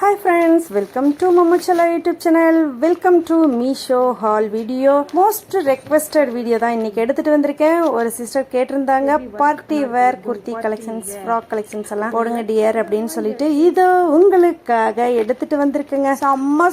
Hi friends, welcome to Mamuchala YouTube channel. Welcome to Meesho haul video. Most requested video தான் இன்னைக்கு எடுத்துட்டு வந்திருக்கேன். ஒரு சிஸ்டர் கேட்டிருந்தாங்க party wear kurti collections, frock collections எல்லாம் போடுங்க டியர் அப்படின்னு சொல்லிட்டு இது உங்களுக்காக எடுத்துட்டு வந்திருக்கேங்க. செம்ம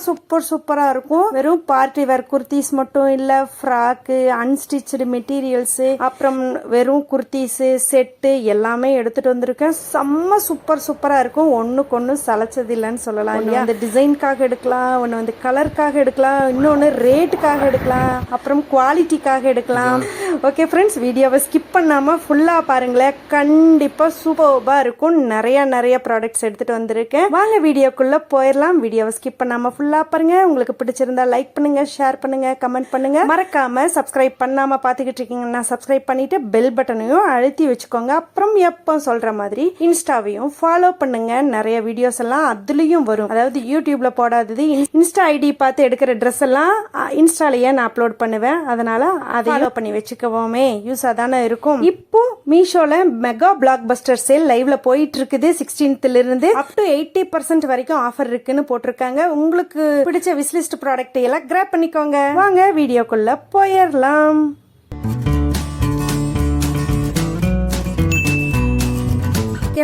சூப்பரா இருக்கும். வெறும் பார்ட்டி வேர் குர்த்திஸ் மட்டும் இல்ல, ஃப்ராக், அன்ஸ்டிச்டு மெட்டீரியல்ஸ், அப்புறம் வெறும் குர்த்திஸ் செட்டு எல்லாமே எடுத்துட்டு வந்திருக்கேன். செம்ம சூப்பரா இருக்கும். ஒண்ணுக்கு ஒண்ணு சளைச்சது இல்லைன்னு சொல்லலாம். அந்த டிசைனுக்காக எடுக்கலாம், ஒன்று வந்து கலருக்காக எடுக்கலாம், இன்னொன்று ரேட்டுக்காக எடுக்கலாம், அப்புறம் குவாலிட்டிக்காக எடுக்கலாம். ஓகே ஃப்ரெண்ட்ஸ், வீடியோவை ஸ்கிப் பண்ணாமல் ஃபுல்லாக பாருங்களேன். கண்டிப்பாக சூப்பராக இருக்கும். நிறைய ப்ராடக்ட்ஸ் எடுத்துகிட்டு வந்திருக்கேன். வாங்க வீடியோக்குள்ளே போயிடலாம். வீடியோவை ஸ்கிப் பண்ணாமல் ஃபுல்லாக பாருங்க. உங்களுக்கு பிடிச்சிருந்தா லைக் பண்ணுங்க, ஷேர் பண்ணுங்க, கமெண்ட் பண்ணுங்க. மறக்காம சப்ஸ்கிரைப் பண்ணாமல் பார்த்துக்கிட்டு இருக்கீங்கன்னா சப்ஸ்கிரைப் பண்ணிட்டு பெல் பட்டனையும் அழுத்தி வச்சுக்கோங்க. அப்புறம் எப்போ சொல்கிற மாதிரி இன்ஸ்டாவையும் ஃபாலோ பண்ணுங்க. நிறைய வீடியோஸ் எல்லாம் அதுலேயும் வரும். அதாவது யூடியூப்ல போடாதது இன்ஸ்டா ஐடி பார்த்து எடுக்கிற ட்ரெஸ் எல்லாம் இன்ஸ்டாலயே நான் அப்லோட் பண்ணுவேன். அதனால அதை ஃபாலோ பண்ணி வச்சுக்கவோமே, யூஸா தானே இருக்கும். இப்போ மீஷோல மெகா பிளாக் பஸ்டர் சேல் லைவ்ல போயிட்டு இருக்குது. 16th இருந்து அப் டு 80% வரைக்கும் ஆஃபர் இருக்குன்னு போட்டிருக்காங்க. உங்களுக்கு பிடிச்ச விஷ்லிஸ்ட் ப்ராடக்ட் எல்லாம் கிராப் பண்ணிக்கோங்க. வாங்க வீடியோக்குள்ள போயிடலாம்.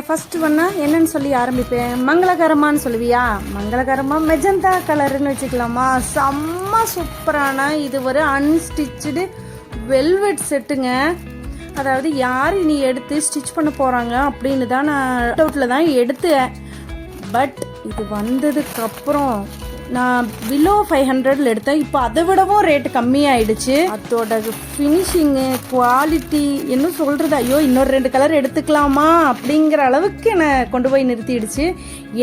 ஃபர்ஸ்ட் ஒன்னா என்னன்னு சொல்லி ஆரம்பிப்பேன். மங்களகரமான்னு சொல்லுவியா? மங்களகரமா மெஜந்தா கலர்னு வச்சுக்கலாமா? செம்ம சூப்பரான இது ஒரு அன்ஸ்டிச்சுடு வெல்வெட் செட்டுங்க. அதாவது யார் இனி எடுத்து ஸ்டிச் பண்ண போறாங்க அப்படின்னு தான் நான் டவுட்ல தான் எடுத்தேன். பட் இது வந்ததுக்கு அப்புறம் நான் பிலோ 500 எடுத்தேன். இப்போ அதை விடவும் ரேட்டு கம்மியாயிடுச்சு. அதோட ஃபினிஷிங்கு, குவாலிட்டி என்ன சொல்றது, ஐயோ இன்னொரு 2 கலர் எடுத்துக்கலாமா அப்படிங்கிற அளவுக்கு என்னை கொண்டு போய் நிறுத்திடுச்சு.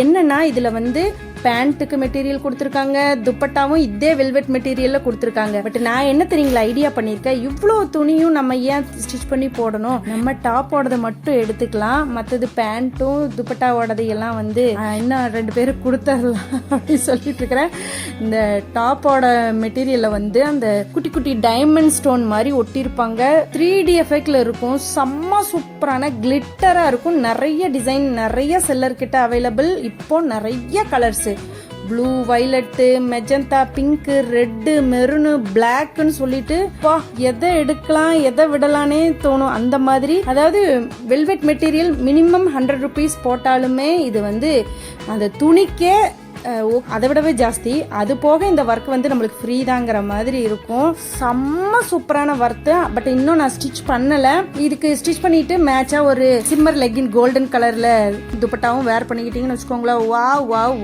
என்னன்னா இதுல வந்து பேண்ட்டுக்கு மெட்டீரியல் கொடுத்துருக்காங்க, துப்பட்டாவும் இதே வெல்வெட் மெட்டீரியல்ல கொடுத்துருக்காங்க. பட் நான் என்ன தெரியுங்களா ஐடியா பண்ணியிருக்கேன், இவ்வளோ துணியும் நம்ம ஏன் ஸ்டிச் பண்ணி போடணும், நம்ம டாப்போடதை மட்டும் எடுத்துக்கலாம், மற்றது பேண்ட்டும் துப்பட்டாவோடது எல்லாம் வந்து இன்னும் 2 பேருக்கு கொடுத்துடலாம் அப்படின்னு சொல்லிட்டு இருக்கிறேன். இந்த டாப்போட மெட்டீரியல்ல வந்து அந்த குட்டி டைமண்ட் ஸ்டோன் மாதிரி ஒட்டியிருப்பாங்க. 3D எஃபெக்ட்ல இருக்கும். செம்ம சூப்பரான கிளிட்டரா இருக்கும். நிறைய டிசைன், நிறைய செல்லர் கிட்ட அவைலபிள். இப்போ நிறைய colours, blue, violet, magenta, pink, red, maroon, பிளாக்னு சொல்லிட்டு எதை எடுக்கலாம் எதை விடலானே தோணும். அந்த மாதிரி, அதாவது வெல்வெட் மெட்டீரியல் மினிமம் 100 rupees போட்டாலுமே இது வந்து அந்த துணிக்கே அதை விடவே ஜாஸ்தி. அது போக இந்த ஒர்க் வந்து நம்மளுக்கு ஃப்ரீ தாங்கிற மாதிரி இருக்கும். செம்ம சூப்பரான ஒர்க். பட் இன்னும் நான் ஸ்டிச் பண்ணல. இதுக்கு ஸ்டிச் பண்ணிட்டு மேட்சா ஒரு சிம்மர் லெக்கின் கோல்டன் கலர்ல துப்பட்டாவும் வேர் பண்ணிக்கிட்டீங்கன்னு வச்சுக்கோங்களேன்.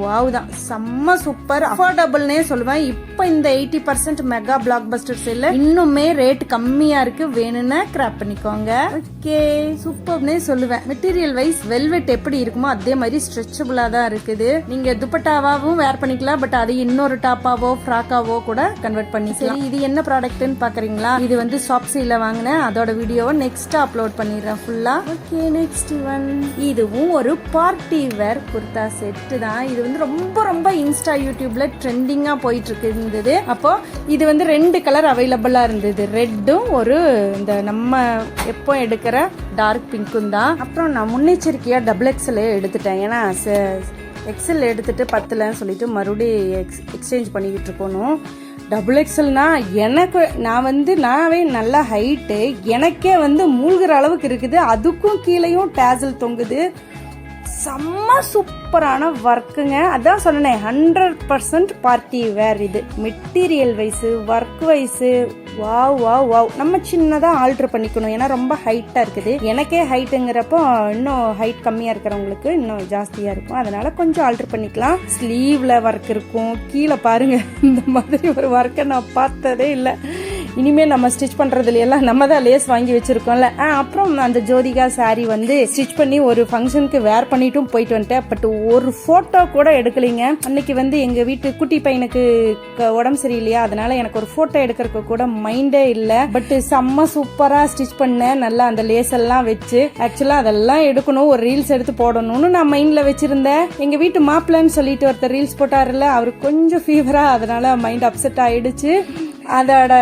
வாவ் தான். செம்ம சூப்பர், அஃபோர்டபுள்னே சொல்லுவேன். இப்போ இந்த 80% மெகா பிளாக் பஸ்டர் சேல்ல இன்னுமே ரேட் கம்மியா இருக்கு. வேணும்னா கிராப் பண்ணிக்கோங்க. ஓகே, சூப்பர்னே சொல்லுவேன். மெட்டீரியல் வைஸ் வெல்வெட் எப்படி இருக்குமோ அதே மாதிரி ஸ்ட்ரெச்சபிளா தான் இருக்குது. நீங்க துப்பட்டாவா வேர் பண்ணிக்கலாம். பட் அது இன்னொரு டாப்பாவோ ஃப்ராக்காவோ கூட கன்வெர்ட் பண்ணிக்கலாம். இது என்ன ப்ராடக்ட்னு பாக்குறீங்களா? இது வந்து ஷாப்ஸில வாங்கினேன். அதோட வீடியோவை நெக்ஸ்ட் அப்லோட் பண்ணிடுறேன் ஃபுல்லா. Okay, next one. இதுவும் ஒரு பார்ட்டி வேர் குர்தா செட் தான். இது வந்து ரொம்ப இன்ஸ்டா யூடியூப்ல ட்ரெண்டிங்கா போயிட்டு இருந்தது. அப்போ இது வந்து 2 கலர் அவைலபிளா இருந்தது. ரெட்டும் ஒரு இந்த நம்ம எப்போ எடுக்கிற டார்க் பிங்க்கும் தான். அப்புறம் நான் முன்னெச்சரிக்கையா XXL எடுத்துட்டேன். ஏன்னா எக்ஸல் எடுத்துட்டு 10லன்னு சொல்லிட்டு மறுபடியும் எக்ஸ்சேஞ்ச் பண்ணிக்கிட்டு இருக்கணும். XXLனா எனக்கு நாவே நல்ல ஹைட்டு, எனக்கே வந்து மூழ்கிற அளவுக்கு இருக்குது. அதுக்கும் கீழேயும் டேசல் தொங்குது. செம்ம சூப்பரான ஒர்க்குங்க. அதான் சொன்னேன் 100% பார்ட்டி வேர். இது material wise, work wise wow. நம்ம சின்னதா ஆல்டர் பண்ணிக்கணும். ஏன்னா ரொம்ப ஹைட்டா இருக்குது. எனக்கே ஹைட்டுங்கிறப்போ இன்னும் ஹைட் கம்மியா இருக்கிறவங்களுக்கு இன்னும் ஜாஸ்தியா இருக்கும். அதனால கொஞ்சம் ஆல்டர் பண்ணிக்கலாம். ஸ்லீவ்ல ஒர்க் இருக்கும். கீழே பாருங்க, இந்த மாதிரி ஒரு ஒர்க்கை நான் பார்த்ததே இல்லை. இனிமே நம்ம ஸ்டிச் பண்றதுல எல்லாம் நம்ம தான் லேஸ் வாங்கி வச்சிருக்கோம்ல. அப்புறம் அந்த ஜோதிகா சாரி வந்து ஸ்டிச் பண்ணி ஒரு ஃபங்க்ஷனுக்கு வேர் பண்ணிட்டும் போயிட்டு வந்துட்டேன். பட் ஒரு போட்டோ கூட எடுக்கலைங்க. அன்னைக்கு வந்து எங்க வீட்டு குட்டி பையனுக்கு உடம்பு சரியில்லையா, அதனால எனக்கு ஒரு போட்டோ எடுக்கிறதுக்கு கூட மைண்டே இல்ல. பட் செம்ம சூப்பரா ஸ்டிச் பண்ணேன். நல்லா அந்த லேஸ் எல்லாம் வச்சு ஆக்சுவலா அதெல்லாம் எடுக்கணும், ஒரு ரீல்ஸ் எடுத்து போடணும்னு நான் மைண்ட்ல வச்சிருந்தேன். எங்க வீட்டு மாப்பிள்ளன்னு சொல்லிட்டு ஒருத்தர் ரீல்ஸ் போட்டாருல, அவருக்கு கொஞ்சம் ஃபீவரா, அதனால மைண்ட் அப்செட் ஆயிடுச்சு. அதோட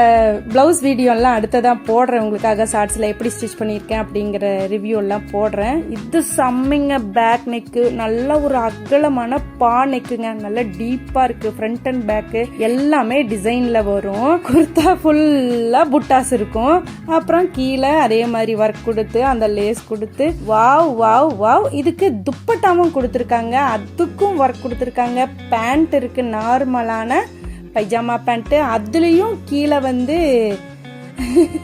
ப்ளவுஸ் வீடியோலாம் அடுத்ததான் போடுறேன் உங்களுக்காக. ஷார்ட்ஸில் எப்படி ஸ்டிச் பண்ணியிருக்கேன் அப்படிங்கிற ரிவ்யூ எல்லாம் போடுறேன். இது செம்மைங்க. பேக் நெக்கு நல்ல ஒரு அகலமான பா நெக்குங்க, நல்ல டீப்பா இருக்கு. ஃப்ரண்ட் அண்ட் பேக்கு எல்லாமே டிசைன்ல வரும். குர்தா ஃபுல்லா புட்டாஸ் இருக்கும். அப்புறம் கீழே அதே மாதிரி ஒர்க் கொடுத்து அந்த லேஸ் கொடுத்து வாவ் வாவ் வாவ். இதுக்கு துப்பட்டாவும் கொடுத்துருக்காங்க, அதுக்கும் ஒர்க் கொடுத்துருக்காங்க. பேண்ட் இருக்கு, நார்மலான பைஜாமா பேண்ட்டு. அதுலேயும் கீழே வந்து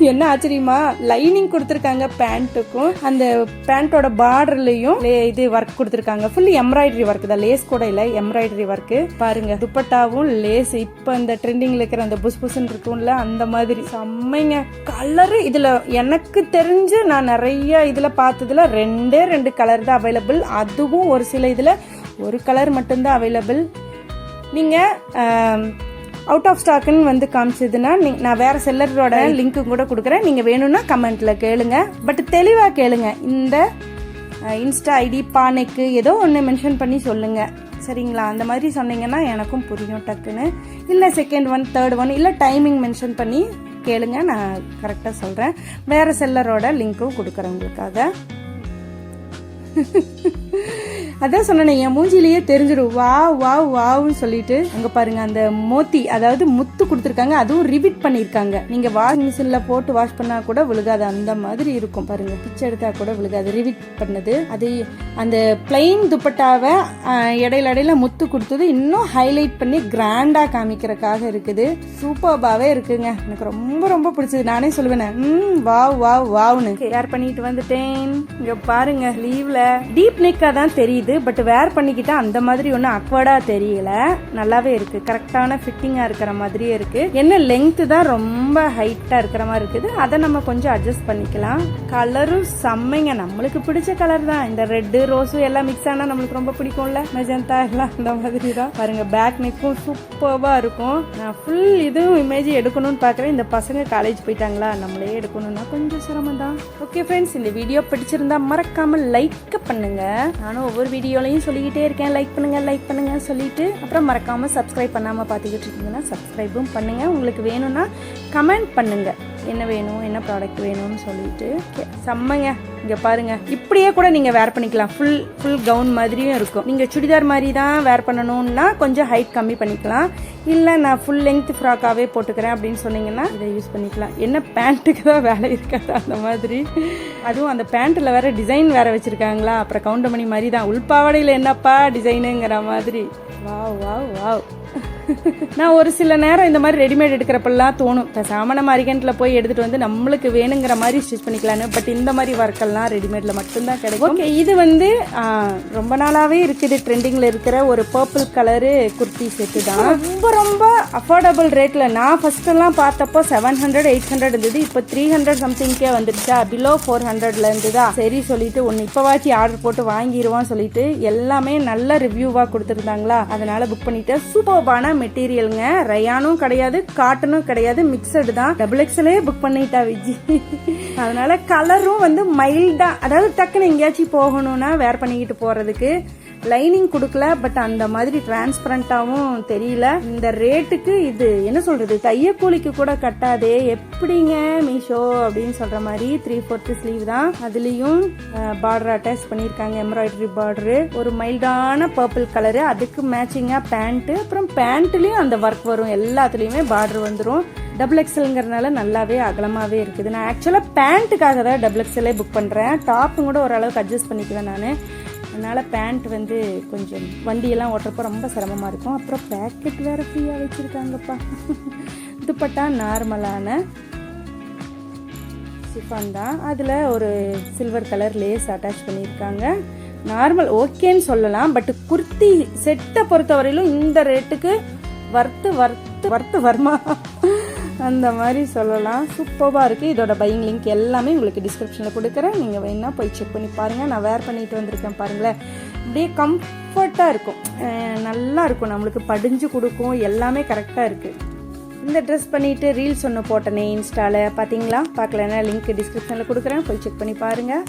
என்ன ஆச்சரியமா லைனிங் கொடுத்துருக்காங்க பேண்ட்டுக்கும். அந்த பேண்டோட பார்டர்லயும் இது ஒர்க் கொடுத்துருக்காங்க. ஃபுல் எம்ப்ராய்டரி ஒர்க் தான், லேஸ் கூட இல்ல, எம்ப்ராய்டரி ஒர்க். பாருங்க துப்பட்டாவும் லேஸ் இப்ப இந்த ட்ரெண்டிங்ல இருக்கிற அந்த புஸ் புஸ்ன்னு இருக்கும்ல அந்த மாதிரி செம்மைங்க. கலரு இதுல எனக்கு தெரிஞ்சு நான் நிறைய இதுல பார்த்ததுல ரெண்டு கலர் தான் அவைலபிள். அதுவும் ஒரு சில இதுல ஒரு கலர் மட்டும்தான் அவைலபிள். நீங்க அவுட் ஆஃப் ஸ்டாக்னு வந்து காமிச்சதுன்னா நான் வேற செல்லரோட லிங்க்கு கூட கொடுக்குறேன். நீங்க வேணும்னா கமெண்ட்ல கேளுங்க, பட் தெளிவா கேளுங்க. இந்த இன்ஸ்டா ஐடி பானைக்கு ஏதோ ஒன்று மென்ஷன் பண்ணி சொல்லுங்க, சரிங்களா? அந்த மாதிரி சொன்னீங்கன்னா எனக்கும் புரியும் டக்குன்னு. இல்லை செகண்ட் ஒன் தேர்ட் ஒன் இல்லை டைமிங் மென்ஷன் பண்ணி கேளுங்க, நான் கரெக்டாக சொல்கிறேன். வேற செல்லரோட லிங்க்கும் கொடுக்குறேன் உங்களுக்காக. அதான் சொன்னேன், என் மூஞ்சிலேயே தெரிஞ்சிடும் வாவ் வாவ் வாவ்னு சொல்லிட்டு. அங்க பாருங்க அந்த மோத்தி, அதாவது முத்து கொடுத்துருக்காங்க, அதுவும் ரிபீட் பண்ணிருக்காங்க. நீங்க வாஷிங் மிஷின்ல போட்டு வாஷ் பண்ணா கூட விழுகாது, அந்த மாதிரி இருக்கும். பாருங்க பிச்சை எடுத்தா கூட விழுகாது, ரிபீட் பண்ணது. அது அந்த பிளைன் துப்பட்டாவை இடையில முத்து கொடுத்தது இன்னும் ஹைலைட் பண்ணி கிராண்டா காமிக்கிறதுக்காக இருக்குது. சூப்பர்பாவே இருக்குங்க, எனக்கு ரொம்ப ரொம்ப பிடிச்சது. நானே சொல்லுவேன் வாவ் வாவ் வாவ்னு. கேர் பண்ணிட்டு வந்துட்டேன். இங்க பாருங்க லீவ்ல டீப் நெக்கா தான் தெரியுது, பட் வேர் பண்ணிக்கிட்டா அந்த மாதிரி ஒன்றும் அக்வர்டா தெரியல. நல்லாவே இருக்கு, கரெக்டான ஃபிட்டிங்கா இருக்கிற மாதிரியே இருக்கு. என்ன லெங்த் தான் ரொம்ப ஹைட்டா இருக்கிற மாதிரி இருக்குது, அதை நம்ம கொஞ்சம் அட்ஜஸ்ட் பண்ணிக்கலாம். கலரும் செம்மைங்க, நம்மளுக்கு பிடிச்ச கலர் தான். இந்த ரெட்டு ரோஸும் எல்லாம் மிக்ஸ் ஆனா நம்மளுக்கு ரொம்ப பிடிக்கும்ல, மெஜந்தா எல்லாம் அந்த மாதிரி தான். பாருங்க பேக் நெக்கும் சூப்பர்வா இருக்கும். நான் ஃபுல் இதுவும் இமேஜ் எடுக்கணும்னு பாக்குறேன். இந்த பசங்க காலேஜ் போயிட்டாங்களா, நம்மளே எடுக்கணும்னா கொஞ்சம் சிரமம் தான். ஓகே ஃப்ரெண்ட்ஸ், இந்த வீடியோ பிடிச்சிருந்தா மறக்காம லைக் பண்ணுங்க. நானும் ஒவ்வொரு வீடியோலையும் சொல்லிக்கிட்டே இருக்கேன், லைக் பண்ணுங்க சொல்லிட்டு. அப்புறம் மறக்காம சப்ஸ்கிரைப் பண்ணாம பாத்துக்கிட்டு இருக்கீங்கன்னா சப்ஸ்கிரைபும் பண்ணுங்க. உங்களுக்கு வேணும்னா கமெண்ட் பண்ணுங்க, என்ன வேணும், என்ன ப்ராடக்ட் வேணும்னு சொல்லிட்டு. செம்மங்க. இங்க பாருங்க, இப்படியே கூட நீங்க வேர் பண்ணிக்கலாம். ஃபுல் கவுன் மாதிரியும் இருக்கும். நீங்க சுடிதார் மாதிரி தான் வேர் பண்ணணும்னா கொஞ்சம் ஹைட் கம்மி பண்ணிக்கலாம். இல்ல நான் ஃபுல் லெங்த் ஃப்ராக்காவே போட்டுக்கிறேன் அப்படின்னு சொன்னீங்கன்னா இதை யூஸ் பண்ணிக்கலாம். என்ன பேண்ட்டுக்கு தான் வேலை இருக்காது அந்த மாதிரி. அதுவும் அந்த பேண்ட்ல வேற டிசைன் வேற வச்சிருக்காங்களா, அப்புறம் கவுண்டமணி மாதிரி தான். உள்பாவடையில என்னப்பா டிசைனுங்கிற மாதிரி. Wow wow wow. நான் ஒரு சில நேரம் இந்த மாதிரி ரெடிமேட் எடுக்கிறப்பெல்லாம் தோணும், பேசாம நம்ம அரிகன்ட்ல போய் எடுத்துட்டு வந்து நம்மளுக்கு வேணுங்கிற மாதிரி ஸ்டிச் பண்ணிக்கலான்னு. பட் இந்த மாதிரி ஒர்க்கெல்லாம் ரெடிமேட்ல மட்டும்தான் கிடைக்கும். ஓகே, இது வந்து ரொம்ப நாளாவே இருக்குது ட்ரெண்டிங்ல இருக்கிற ஒரு பர்பிள் கலரு குர்த்தி செட்டு தான். ரொம்ப ரொம்ப அஃபோர்டபுள் ரேட்ல. நான் ஃபர்ஸ்ட் எல்லாம் பார்த்தப்போ 700 800 இருந்தது, இப்போ 300 சம்திங்கே வந்துருச்சா. பிலோ 400ல இருந்துதா. சரி சொல்லிட்டு ஒன்னு இப்பவாச்சு ஆர்டர் போட்டு வாங்கிடுவான் சொல்லிட்டு எல்லாமே நல்ல ரிவ்யூவா கொடுத்துருந்தாங்களா, அதனால புக் பண்ணிட்டு. சூப்பர்பான மெட்டீரியலுங்க, ரயானும் கிடையாது காட்டனும் கிடையாது, மிக்சடு தான். XXL புக் பண்ணிட்டா விஜி. அதனால கலரும் வந்து மைல்டா, அதாவது டக்குன்னு எங்கேயாச்சும் போகணும்னா வேர் பண்ணிக்கிட்டு போறதுக்கு. லைனிங் கொடுக்கல, பட் அந்த மாதிரி டிரான்ஸ்பரண்டாவும் தெரியல. இந்த ரேட்டுக்கு இது என்ன சொல்றது, தையக்கூலிக்கு கூட கட்டாதே எப்படிங்க மீஷோ அப்படின்னு சொல்ற மாதிரி. 3/4 ஸ்லீவ் தான், அதுலயும் பார்டர் அட்டாச் பண்ணிருக்காங்க, எம்ப்ராய்டரி பார்டரு. ஒரு மைல்டான பர்பிள் கலரு, அதுக்கு மேட்சிங்கா பேண்ட். அப்புறம் பேண்ட்லயும் அந்த ஒர்க் வரும், எல்லாத்துலயுமே பார்டர் வந்துடும். XXLங்கிறதுனால நல்லாவே அகலமாவே இருக்குது. நான் ஆக்சுவலா பேண்ட்டுக்காக தான் XXL புக் பண்றேன். டாப்பும் கூட ஓரளவுக்கு அட்ஜஸ்ட் பண்ணிக்குவேன் நான். அதனால பேண்ட் வந்து கொஞ்சம் வண்டியெல்லாம் ஓட்டுறப்ப ரொம்ப சிரமமா இருக்கும். அப்புறம் பேக்கெட் வேற ஃப்ரீயா வச்சிருக்காங்கப்பா. துப்பட்டா நார்மலான சிஃபான் தான், அதுல ஒரு சில்வர் கலர் லேஸ் அட்டாச் பண்ணியிருக்காங்க. நார்மல் ஓகேன்னு சொல்லலாம், பட் குர்த்தி செட்டை பொறுத்தவரையிலும் இந்த ரேட்டுக்கு வர்த்து வருமா அந்த மாதிரி சொல்லலாம். சூப்பராக இருக்குது. இதோட பையிங் லிங்க் எல்லாமே உங்களுக்கு டிஸ்கிரிப்ஷனில் கொடுக்குறேன், நீங்கள் வேணா போய் செக் பண்ணி பாருங்கள். நான் வேர் பண்ணிட்டு வந்திருக்கேன் பாருங்களேன், அப்படியே கம்ஃபர்ட்டாக இருக்கும், நல்லா இருக்கும், நம்மளுக்கு படிஞ்சு கொடுக்கும், எல்லாமே கரெக்டாக இருக்குது. இந்த ட்ரெஸ் பண்ணிட்டு ரீல்ஸ் ஒன்று போட்டனே இன்ஸ்டால, பார்த்தீங்களா? பார்க்கலன்னா லிங்க் டிஸ்கிரிப்ஷனில் கொடுக்குறேன், போய் செக் பண்ணி பாருங்கள்.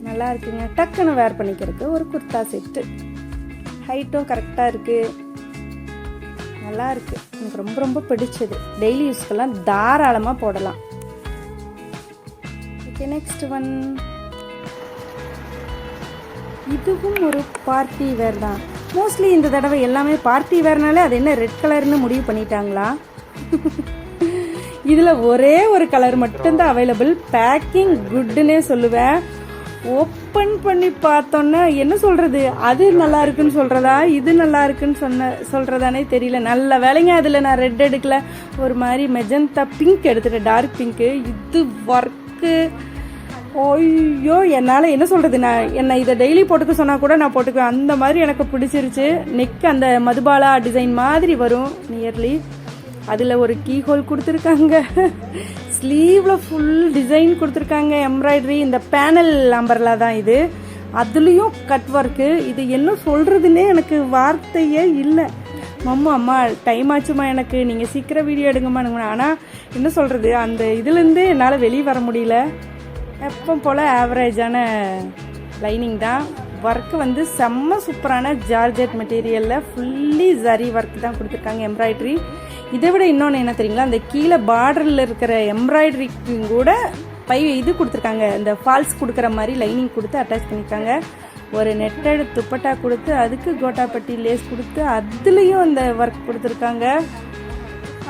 நல்லா இருக்குங்க, டக்குன்னு வேர் பண்ணிக்கிறதுக்கு ஒரு குர்தா செட்டு. ஹைட்டும் கரெக்டாக இருக்குது, நல்லா இருக்கு, எனக்கு ரொம்ப ரொம்ப பிடிச்சது. டெய்லி யூஸ்க்கெல்லாம் தாராளமாக போடலாம். Okay, next one. இதுவும் ஒரு பார்ட்டி வேர் தான். மோஸ்ட்லி இந்த தடவை எல்லாமே பார்ட்டி வேர்னாலே அது என்ன ரெட் கலர்னு முடிவு பண்ணிட்டாங்களா? இதில் ஒரே ஒரு கலர் மட்டும்தான் அவைலபிள். பேக்கிங் குட்னே சொல்லுவேன். ஓப்பன் பண்ணி பார்த்தோன்னா என்ன சொல்கிறது, அது நல்லா இருக்குன்னு சொல்கிறதா இது நல்லா இருக்குன்னு சொல்கிறதானே தெரியல. நல்ல வேலைங்க அதில் நான் ரெட் எடுக்கல, ஒரு மாதிரி மெஜந்தா பிங்க் எடுத்துட்டேன், டார்க் பிங்க்கு. இது ஒர்க்கு ஐயோ, என்னால் என்ன சொல்கிறது, என்னை இதை டெய்லி போட்டுக்க சொன்னால் கூட நான் போட்டுக்குவேன். அந்த மாதிரி எனக்கு பிடிச்சிருச்சு. நெக் அந்த மதுபாலா டிசைன் மாதிரி வரும் நியர்லி. அதில் ஒரு கீ ஹோல் கொடுத்துருக்காங்க. ஸ்லீவில் ஃபுல் டிசைன் கொடுத்துருக்காங்க, எம்ப்ராய்டரி. இந்த பேனல் அம்பர்லா தான் இது. அதுலேயும் கட் ஒர்க்கு. இது என்ன சொல்கிறதுனே எனக்கு வார்த்தையே இல்லை. அம்மா டைம் ஆச்சுமா, எனக்கு நீங்கள் சீக்கிரம் வீடியோ எடுங்கம்மா. ஆனால் என்ன சொல்கிறது, அந்த இதுலேருந்து என்னால் வெளியே வர முடியல. எப்போ போல் ஆவரேஜான லைனிங் தான். ஒர்க்கு வந்து செம்ம சூப்பரான ஜார்ஜெட் மெட்டீரியலில் ஃபுல்லி ஜரி ஒர்க் தான் கொடுத்துருக்காங்க, எம்ப்ராய்டரி. இதை விட இன்னொன்று என்ன தெரியுங்களா, அந்த கீழே பார்டரில் இருக்கிற எம்ப்ராய்டரிக்கு கூட இது கொடுத்துருக்காங்க. இந்த ஃபால்ஸ் கொடுக்குற மாதிரி லைனிங் கொடுத்து அட்டாச் பண்ணியிருக்காங்க. ஒரு நெட்டட் துப்பட்டா கொடுத்து அதுக்கு கோட்டாப்பட்டி லேஸ் கொடுத்து அதுலேயும் அந்த ஒர்க் கொடுத்துருக்காங்க.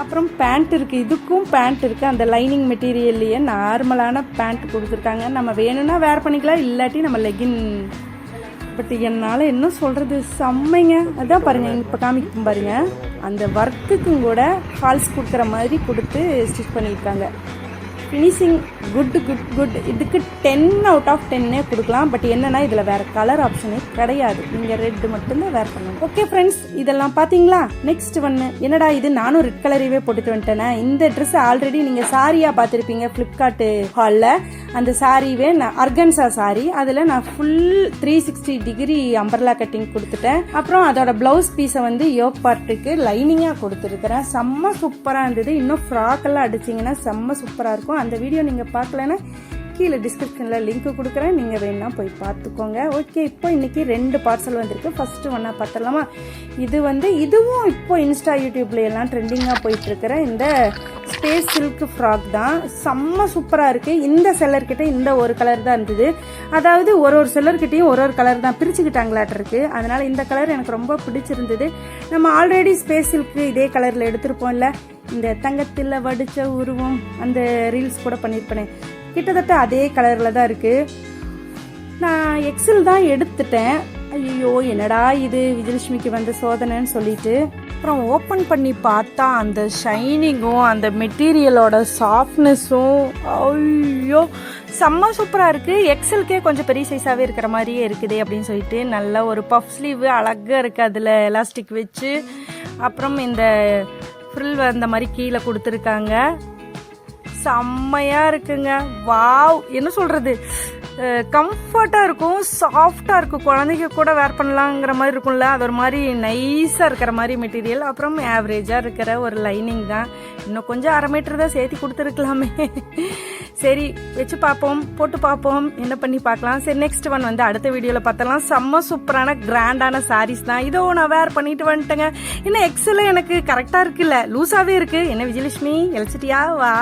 அப்புறம் பேண்ட் இருக்குது, இதுக்கும் பேண்ட் இருக்குது. அந்த லைனிங் மெட்டீரியல்லையே நார்மலான பேண்ட் கொடுத்துருக்காங்க. நம்ம வேணும்னா வேர் பண்ணிக்கலாம், இல்லாட்டி நம்ம லெகின். பட் என்னால் என்ன சொல்கிறது, செம்மைங்க. அதான் பாருங்கள், இப்போ காமிக்கும் பாருங்கள், அந்த ஒர்க்குக்கும் கூட ஃபால்ஸ் கொடுக்குற மாதிரி கொடுத்து ஸ்டிச் பண்ணியிருக்காங்க. Finishing good good good. இதுக்கு 10 out of 10 கொடுக்கலாம். பட் என்னன்னா இதில் வேறு கலர் ஆப்ஷனே கிடையாது, நீங்கள் ரெட்டு மட்டும்தான் வேர் பண்ணணும். ஓகே ஃப்ரெண்ட்ஸ், இதெல்லாம் பார்த்தீங்களா? நெக்ஸ்ட் ஒன்று என்னடா இது, நானும் ரெட் கலரையே போட்டுட்டு வந்துட்டேனே. இந்த ட்ரெஸ் ஆல்ரெடி நீங்கள் சாரியாக பார்த்துருப்பீங்க ஃப்ளிப்கார்ட் ஹாலில். அந்த சாரீவே நான் அர்கன்சா சாரி, அதில் நான் ஃபுல் 360 டிகிரி அம்பர்லா கட்டிங் கொடுத்துட்டேன். அப்புறம் அதோட ப்ளவுஸ் பீஸை வந்து யோக் பார்ட்டுக்கு லைனிங்காக கொடுத்துருக்குறேன். செம்ம சூப்பராக இருந்தது. இன்னும் ஃப்ராக்கெல்லாம் அடிச்சிங்கன்னா செம்ம சூப்பராக இருக்கும். அந்த வீடியோ நீங்கள் பார்க்கலன்னா கீழே டிஸ்கிரிப்ஷனில் லிங்க் கொடுக்குறேன், நீங்கள் வேணா போய் பார்த்துக்கோங்க. ஓகே, இப்போ இன்றைக்கி 2 பார்சல் வந்திருக்கு. ஃபஸ்ட்டு ஒன்றா பார்த்துடலாமா? இது வந்து இதுவும் இப்போ இன்ஸ்டா யூடியூப்ல எல்லாம் ட்ரெண்டிங்காக போயிட்டுருக்கிற இந்த ஸ்பேஸ் சில்க் ஃப்ராக் தான். செம்ம சூப்பராக இருக்குது. இந்த செல்லர்கிட்ட இந்த ஒரு கலர் தான் இருந்தது. அதாவது ஒரு செல்லர்கிட்டையும் ஒரு கலர் தான் பிரிச்சுக்கிட்டாங்களாட்டு இருக்குது. அதனால் இந்த கலர் எனக்கு ரொம்ப பிடிச்சிருந்தது. நம்ம ஆல்ரெடி ஸ்பேஸ் சில்க்கு இதே கலரில் எடுத்திருப்போம்ல, இந்த தங்கத்தில் வடித்த உருவம், அந்த ரீல்ஸ் கூட பண்ணியிருப்பேனே, கிட்டத்தட்ட அதே கலரில் தான் இருக்குது. நான் எக்ஸல் தான் எடுத்துட்டேன். ஐயோ என்னடா இது, விஜயலட்சுமிக்கு வந்த சோதனைன்னு சொல்லிட்டு அப்புறம் ஓப்பன் பண்ணி பார்த்தா அந்த ஷைனிங்கும் அந்த மெட்டீரியலோட சாஃப்ட்னஸும் ஐயோ செம்ம சூப்பராக இருக்குது. எக்ஸலுக்கே கொஞ்சம் பெரிய சைஸாகவே இருக்கிற மாதிரியே இருக்குது அப்படின்னு சொல்லிட்டு நல்ல ஒரு பஃப் ஸ்லீவ் அழகாக இருக்குது. அதில் எலாஸ்டிக் வச்சு அப்புறம் இந்த ஃப்ரில் அந்த மாதிரி கீழே கொடுத்துருக்காங்க. செம்மையாக இருக்குங்க. வாவ், என்ன சொல்கிறது, கம்ஃபர்ட்டாக இருக்கும், சாஃப்டாக இருக்கும், குழந்தைங்க கூட வேர் பண்ணலாங்கிற மாதிரி இருக்கும்ல, அது ஒரு மாதிரி நைஸாக இருக்கிற மாதிரி மெட்டீரியல். அப்புறம் ஆவரேஜாக இருக்கிற ஒரு லைனிங் தான். இன்னும் கொஞ்சம் 1/2 மீட்டர் தான் சேர்த்து கொடுத்துருக்கலாமே. சரி, வச்சு பார்ப்போம், போட்டு பார்ப்போம், என்ன பண்ணி பார்க்கலாம். சரி, நெக்ஸ்ட் ஒன் வந்து அடுத்த வீடியோவில் பார்த்தலாம். செம்ம சூப்பரான கிராண்டான சாரீஸ் தான். இதோ நான் வேர் பண்ணிட்டு வந்துட்டேங்க. இன்னும் எக்ஸல் எனக்கு கரெக்டாக இருக்குல்ல, லூஸாகவே இருக்குது. என்ன விஜயலட்சுமி எலச்சிட்டியா? வா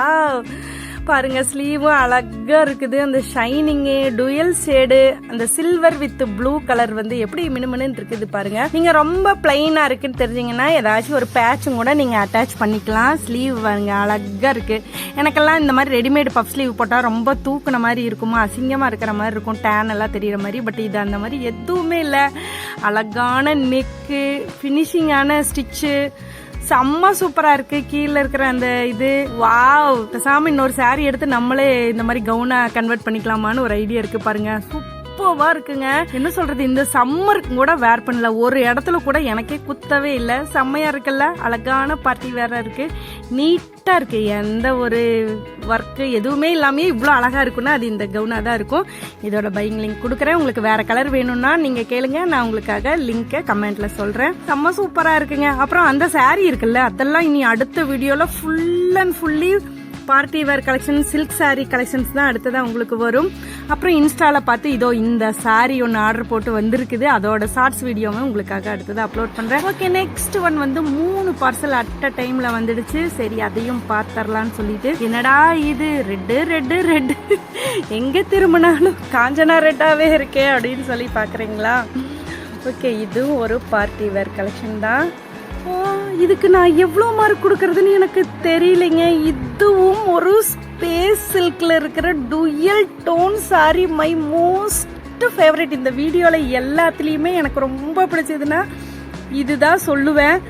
பாருங்க, ஸ்லீவும் அழகா இருக்குது. அந்த ஷைனிங்கு டுயல் ஷேடு, அந்த சில்வர் வித் ப்ளூ கலர் வந்து எப்படி மினுமினுன்னு இருக்குது பாருங்க. நீங்க ரொம்ப பிளைனா இருக்குன்னு தெரிஞ்சீங்கன்னா ஏதாச்சும் ஒரு பேட்சும் கூட நீங்க அட்டாச் பண்ணிக்கலாம். ஸ்லீவ் பாருங்க அழகா இருக்கு. எனக்கெல்லாம் இந்த மாதிரி ரெடிமேட் பஃப் ஸ்லீவ் போட்டா ரொம்ப தூக்குன மாதிரி இருக்குமா, அசிங்கமா இருக்கிற மாதிரி இருக்கும், டேன் எல்லாம் தெரியுற மாதிரி. பட் இது அந்த மாதிரி எதுவுமே இல்லை. அழகான நெக்கு, ஃபினிஷிங்கான ஸ்டிச்சு, செம்ம சூப்பராக இருக்குது. கீழே இருக்கிற அந்த இது வாவ். பேசாமல் இன்னொரு சாரீ எடுத்து நம்மளே இந்த மாதிரி கவுனாக கன்வெர்ட் பண்ணிக்கலாமான்னு ஒரு ஐடியா இருக்குது பாருங்க. சூப்பராக இருக்குங்க. என்ன சொல்கிறது, இந்த சம்மருக்கு கூட வேர் பண்ணல, ஒரு இடத்துல கூட எனக்கே குத்தவே இல்லை. செம்மையாக இருக்குல்ல, அழகான பார்ட்டி வேற இருக்குது, நீட்டாக இருக்குது. எந்த ஒரு ஒர்க்கு எதுவுமே இல்லாமல் இவ்வளோ அழகாக இருக்குன்னா அது இந்த கவுனாக தான் இருக்கும். இதோட பையிங் லிங்க் கொடுக்குறேன். உங்களுக்கு வேறு கலர் வேணும்னா நீங்கள் கேளுங்க, நான் உங்களுக்காக லிங்க்கை கமெண்ட்டில் சொல்கிறேன். செம்ம சூப்பராக இருக்குங்க. அப்புறம் அந்த சாரீ இருக்குல்ல, அதெல்லாம் இனி அடுத்த வீடியோவில் full and fully party wear collection, silk sari collections தான் அடுத்ததான் உங்களுக்கு வரும். அப்புறம் இன்ஸ்டால பார்த்து இதோ இந்த சாரீ ஒன்று ஆர்டர் போட்டு வந்திருக்குது, அதோட ஷார்ட்ஸ் வீடியோவும் உங்களுக்காக அடுத்தது அப்லோட் பண்றேன். ஓகே, நெக்ஸ்ட் ஒன் வந்து 3 பார்சல் அட் அ டைம்ல வந்துடுச்சு. சரி, அதையும் பார்த்தரலான்னு சொல்லிட்டு, என்னடா இது ரெட்டு ரெட்டு ரெட்டு எங்க திரும்பினாலும் காஞ்சனா ரெட்டாவே இருக்கே அப்படின்னு சொல்லி பாக்குறீங்களா? ஓகே, இதுவும் ஒரு பார்ட்டி வேர் கலெக்ஷன் தான். இதுக்கு நான் எவ்வளோ மார்க் கொடுக்கறதுன்னு எனக்கு தெரியலைங்க. இதுவும் ஒரு ஸ்பேஸ் சில்க்ல இருக்கிற dual tone sari, my most favourite. இந்த வீடியோவில் எல்லாத்துலேயுமே எனக்கு ரொம்ப பிடிச்சதுன்னா இதுதான் சொல்லுவேன்.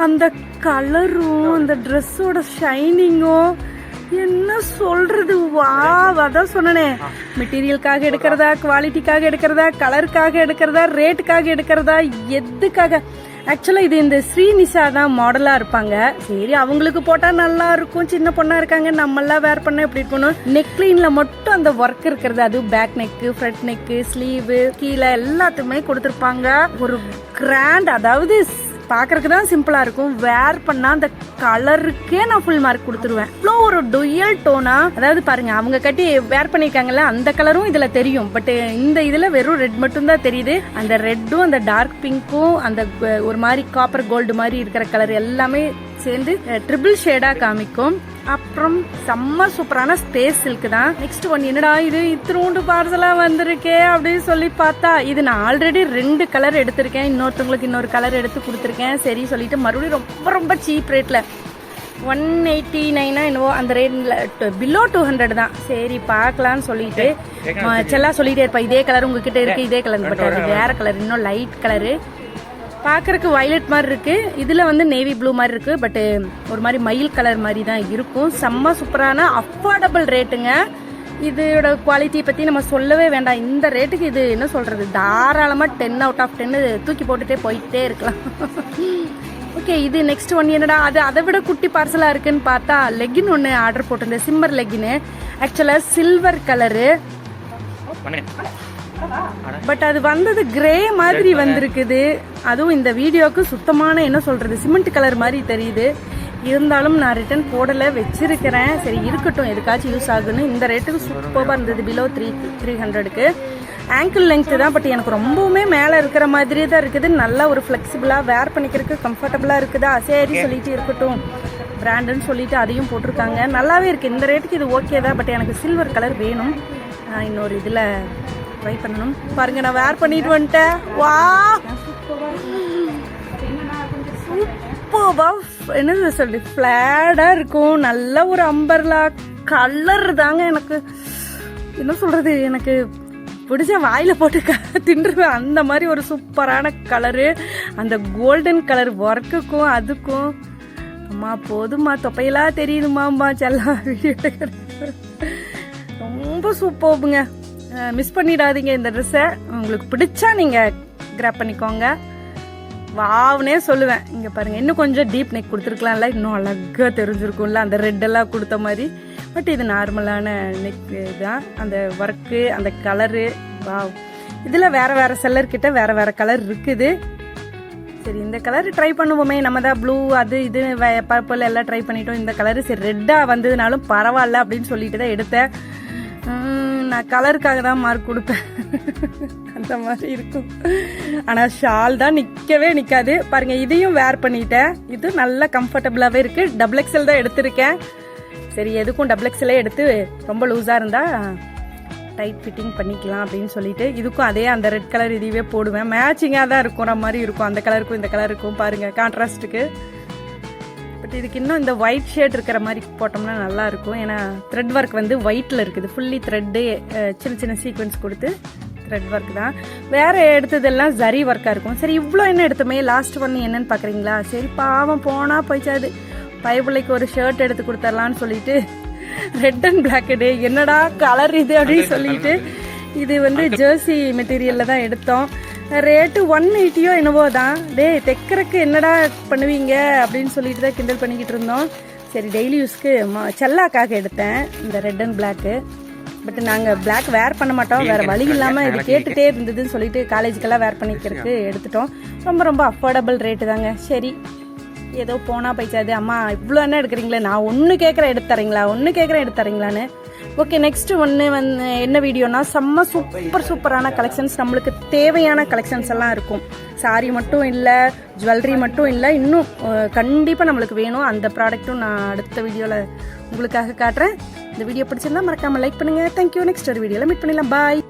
அந்த கலரும் அந்த ட்ரெஸ்ஸோட ஷைனிங்கும் என்ன சொல்றது, வா. அதான் சொன்னனே, மெட்டீரியலுக்காக எடுக்கிறதா, குவாலிட்டிக்காக எடுக்கிறதா, கலருக்காக எடுக்கிறதா, ரேட்டுக்காக எடுக்கிறதா, எதுக்காக? ஆக்சுவலாக இது இந்த ஸ்ரீநிஷா தான் மாடலாக இருப்பாங்க. சரி, அவங்களுக்கு போட்டால் நல்லா இருக்கும், சின்ன பொண்ணாக இருக்காங்க, நம்மளாம் வேர் பண்ண எப்படி இருக்கணும். நெக்லைனில் மட்டும் அந்த ஒர்க் இருக்கிறது, அதுவும் back neck, front neck, sleeve, கீழே எல்லாத்துக்குமே கொடுத்துருப்பாங்க. ஒரு கிராண்ட், அதாவது பார்க்கறதுக்கு தான் சிம்பிளா இருக்கும், வேர் பண்ணா அந்த கலருக்கே நான் ஃபுல் மார்க் கொடுத்துருவேன். இவ்வளோ ஒரு டுயல் டோனா, அதாவது பாருங்க, அவங்க கட்டி வேர் பண்ணிருக்காங்கல்ல, அந்த கலரும் இதுல தெரியும். பட் இந்த இதுல வெறும் ரெட் மட்டும் தான் தெரியுது. அந்த ரெட்டும் அந்த டார்க் பிங்க்கும் அந்த ஒரு மாதிரி காப்பர் கோல்டு மாதிரி இருக்கிற கலர் எல்லாமே சேர்ந்து ட்ரிபிள் ஷேடா காமிக்கும். அப்புறம் செம்ம சூப்பரான ஸ்பேஸ் சில்க் தான். நெக்ஸ்ட் ஒன், என்னடா இது இத்தினூண்டு பார்சலா வந்திருக்கே அப்படின்னு சொல்லி பார்த்தா, இது நான் ஆல்ரெடி 2 கலர் எடுத்திருக்கேன், இன்னொருத்தவங்களுக்கு இன்னொரு கலர் எடுத்து கொடுத்துருக்கேன். சரி சொல்லிட்டு மறுபடியும் ரொம்ப ரொம்ப சீப் ரேட்ல 189 என்னவோ அந்த ரேட்ல, பிலோ 200 தான். சரி பார்க்கலான்னு சொல்லிட்டு செல்லா சொல்லிட்டே இருப்பா, இதே கலர் உங்ககிட்ட இருக்கு, இதே கலர். பட் அது வேற கலர், இன்னும் லைட் கலரு, பார்க்கறதுக்கு வயலட் மாதிரி இருக்கு. இதுல வந்து நேவி ப்ளூ மாதிரி இருக்கு, பட் ஒரு மாதிரி மயில் கலர் மாதிரி தான் இருக்கும். செம்ம சூப்பரான அஃபோர்டபுள் ரேட்டுங்க. இதோட குவாலிட்டியை பத்தி நம்ம சொல்லவே வேண்டாம். இந்த ரேட்டுக்கு இது என்ன சொல்றது, தாராளமா 10 out of 10 தூக்கி போட்டுட்டே போயிட்டே இருக்கலாம். ஓகே, இது நெக்ஸ்ட் ஒன், என்னடா அது அதை விட குட்டி பார்சலா இருக்குன்னு பார்த்தா, லெகின் ஒன்று ஆர்டர் போட்டிருந்தேன், சிம்மர் லெகின்னு. ஆக்சுவலா சில்வர் கலரு, பட் அது வந்தது கிரே மாதிரி வந்திருக்குது. அதுவும் இந்த வீடியோக்கு சுத்தமான என்ன சொல்றது, சிமெண்ட் கலர் மாதிரி தெரியுது. இருந்தாலும் நான் ரிட்டர்ன் போடல, வச்சிருக்கிறேன். சரி இருக்கட்டும், எதுக்காச்சும் யூஸ் ஆகுன்னு. இந்த ரேட்டுக்கு சூப்பராக இருந்தது, பிலோ 300க்கு. ஆங்கிள் லெங்க் தான், பட் எனக்கு ரொம்பவுமே மேலே இருக்கிற மாதிரி தான் இருக்குது. நல்லா ஒரு ஃப்ளெக்சிபிளாக வேர் பண்ணிக்கிறதுக்கு கம்ஃபர்டபுளாக இருக்குதா. சரி சொல்லிட்டு இருக்கட்டும், பிராண்டுன்னு சொல்லிட்டு அதையும் போட்டிருக்காங்க. நல்லாவே இருக்கு. இந்த ரேட்டுக்கு இது ஓகே தான், பட் எனக்கு சில்வர் கலர் வேணும். இன்னொரு இதில் ட்ரை பண்ணணும். பாருங்க, நான் வேர் பண்ணிட்டு வந்துட்டேன். வா, சூப்பர்வா, என்ன சொல்லி ஃபிளாடா இருக்கும். நல்ல ஒரு அம்பர்லா கலர் தாங்க. எனக்கு என்ன சொல்றது, எனக்கு பிடிச்ச வாயில போட்டு தின்றுவேன் அந்த மாதிரி ஒரு சூப்பரான கலரு. அந்த கோல்டன் கலர் ஒர்க்குக்கும் அதுக்கும் அம்மா போதுமா, தொப்பையெல்லாம் தெரியுதுமாம்மா செல்லா வீடியோ. ரொம்ப சூப்பர்ங்க, மிஸ் பண்ணிடாதீங்க இந்த ட்ரெஸ்ஸை. உங்களுக்கு பிடிச்சா நீங்க கிராப் பண்ணிக்கோங்க. வாவ்னே சொல்லுவேன். இங்க பாருங்க, இன்னும் கொஞ்சம் டீப் நெக் கொடுத்துருக்கலாம்ல, இன்னும் அழகா தெரிஞ்சிருக்கும்ல அந்த ரெட் எல்லாம் கொடுத்த மாதிரி. பட் இது நார்மலான நெக் தான். அந்த ஒர்க்கு, அந்த கலரு, வாவ். இதுல வேற வேற செல்லர் கிட்ட வேற வேற கலர் இருக்குது. சரி, இந்த கலர் ட்ரை பண்ணுவோமே. நம்ம தான் ப்ளூ அது இது பர்பிள் எல்லாம் ட்ரை பண்ணிட்டோம். இந்த கலரு சரி ரெட்டா வந்ததுனாலும் பரவாயில்ல அப்படின்னு சொல்லிட்டு தான் எடுத்தேன். நான் கலருக்காக தான் மார்க் கொடுப்பேன், அந்த மாதிரி இருக்கும். ஆனா ஷால் தான் நிக்கவே நிக்காது. பாருங்க, இதையும் வேர் பண்ணிட்டேன். இது நல்ல கம்ஃபர்டபுளாவே இருக்கு. XXL தான் எடுத்திருக்கேன். சரி, எதுக்கும் XXL எடுத்து ரொம்ப லூஸா இருந்தா டைட் ஃபிட்டிங் பண்ணிக்கலாம் அப்படின்னு சொல்லிட்டு இதுக்கும் அதே அந்த ரெட் கலர் இதுவே போடுவேன். மேட்சிங்காக தான் இருக்கிற மாதிரி இருக்கும், அந்த கலருக்கும் இந்த கலருக்கும். பாருங்க, கான்ட்ராஸ்ட்டுக்கு. பட் இதுக்கு இன்னும் இந்த ஒயிட் ஷேட் இருக்கிற மாதிரி போட்டோம்னா நல்லா இருக்கும். ஏன்னா த்ரெட் ஒர்க் வந்து ஒயிட்ல இருக்குது, ஃபுல்லி த்ரெட்டு, சின்ன சின்ன சீக்வன்ஸ் கொடுத்து த்ரெட் ஒர்க் தான். வேற எடுத்ததெல்லாம் ஜரி ஒர்க்கா இருக்கும். சரி, இவ்வளோ என்ன எடுத்தோமே, லாஸ்ட் ஒன் என்னன்னு பாக்குறீங்களா? சரி பாவம் போனா போயிச்சாது, பைபிளைக்கு ஒரு ஷர்ட் எடுத்து கொடுத்துடலான்னு சொல்லிட்டு ரெட் அண்ட் பிளாக் டே, என்னடா கலர் இது அப்படின்னு சொல்லிட்டு இது வந்து ஜெர்சி மெட்டீரியல்ல தான் எடுத்தோம். ரேட்டு 180 என்னவோ தான். தைக்கிறதுக்கு என்னடா பண்ணுவீங்க அப்படின்னு சொல்லிட்டு தான் கிண்டல் பண்ணிக்கிட்டு இருந்தோம். சரி, டெய்லி யூஸ்க்கு செல்லாக்காக எடுத்தேன் இந்த ரெட் அண்ட் பிளாக்கு. பட் நாங்கள் பிளாக் வேர் பண்ண மாட்டோம், வேற வழி இல்லாமல் இது கேட்டுட்டே இருந்ததுன்னு சொல்லிட்டு காலேஜுக்கெல்லாம் வேர் பண்ணிக்கிறதுக்கு எடுத்துட்டோம். ரொம்ப ரொம்ப அஃபோர்டபுள் ரேட்டு தாங்க. சரி, ஏதோ போனால் பைச்சாது அம்மா இவ்வளோ என்ன எடுக்கிறீங்களே, நான் ஒன்று கேட்குறேன் எடுத்து தரீங்களான்னு. ஓகே, நெக்ஸ்ட்டு என்ன வீடியோனா செம்ம சூப்பரான கலெக்ஷன்ஸ், நம்மளுக்கு தேவையான கலெக்ஷன்ஸ் எல்லாம் இருக்கும். சாரி மட்டும் இல்லை, ஜுவல்லரி மட்டும் இல்லை, இன்னும் கண்டிப்பாக நம்மளுக்கு வேணும். அந்த ப்ராடக்ட்டும் நான் அடுத்த வீடியோவில் உங்களுக்காக காட்டுறேன். இந்த வீடியோ பிடிச்சிருந்தா மறக்காமல் லைக் பண்ணுங்கள். தேங்க்யூ. நெக்ஸ்ட் ஒரு வீடியோவில் மீட் பண்ணிடலாம். பாய்.